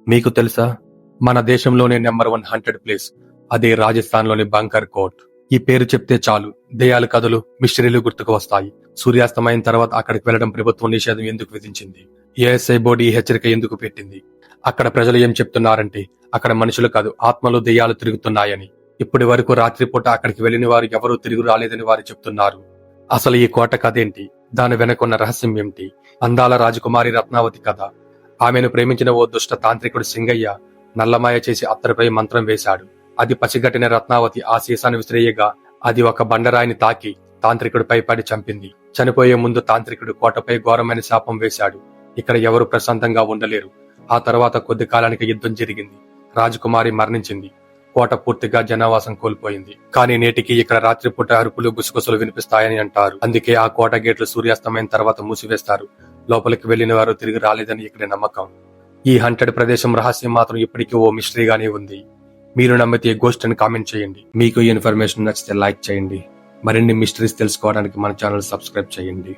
మీకు తెలుసా, మన దేశంలోనే నెంబర్ 1 హంటెడ్ ప్లేస్ అదే రాజస్థాన్ లోని బంకర్ కోట్. ఈ పేరు చెప్తే చాలు దెయ్యాల కథలు, మిస్టరీలు గుర్తుకు వస్తాయి. సూర్యాస్తమయం తర్వాత అక్కడికి వెళ్లడం ప్రభుత్వం నిషేధం ఎందుకు విధించింది? ఏఎస్ఐ బోర్డు ఈ హెచ్చరిక ఎందుకు పెట్టింది? అక్కడ ప్రజలు ఏం చెప్తున్నారంటే అక్కడ మనుషులు కాదు ఆత్మలు, దెయ్యాలు తిరుగుతున్నాయని. ఇప్పటి వరకు రాత్రిపూట అక్కడికి వెళ్లిన వారు ఎవరూ తిరిగి రాలేదని వారు చెప్తున్నారు. అసలు ఈ కోట కథేంటి? దాని వెనకున్న రహస్యం ఏమిటి? అందాల రాజకుమారి రత్నావతి కథ. ఆమెను ప్రేమించిన ఓ దుష్ట తాంత్రికుడు సింగయ్య నల్లమాయ చేసి అత్తరిపై మంత్రం వేశాడు. అది పసిగట్టిన రత్నావతి ఆ సీసాను విసిరేయగా అది ఒక బండరాయిని తాకి తాంత్రికుడిపై పడి చంపింది. చనిపోయే ముందు తాంత్రికుడు కోటపై ఘోరమైన శాపం వేశాడు. ఇక్కడ ఎవరు ప్రశాంతంగా ఉండలేరు. ఆ తర్వాత కొద్ది కాలానికి యుద్ధం జరిగింది. రాజకుమారి మరణించింది. కోట పూర్తిగా జనావాసం కోల్పోయింది. కానీ నేటికి ఇక్కడ రాత్రిపూట అరుపులు, గుసగుసలు వినిపిస్తాయని అంటారు. అందుకే ఆ కోట గేట్లు సూర్యాస్తమయం తర్వాత మూసివేస్తారు. లోపలికి వెళ్లిన వారు తిరిగి రాలేదని ఇక్కడి నమ్మకం. ఈ హంటెడ్ ప్రదేశం రహస్యం మాత్రం ఇప్పటికీ ఓ మిస్టరీగానే ఉంది. మీరు నమ్మితే గోస్ట్ అని కామెంట్ చేయండి. మీకు ఈ ఇన్ఫర్మేషన్ నచ్చితే లైక్ చేయండి. మరిన్ని మిస్టరీస్ తెలుసుకోవడానికి మన ఛానల్ సబ్స్క్రైబ్ చేయండి.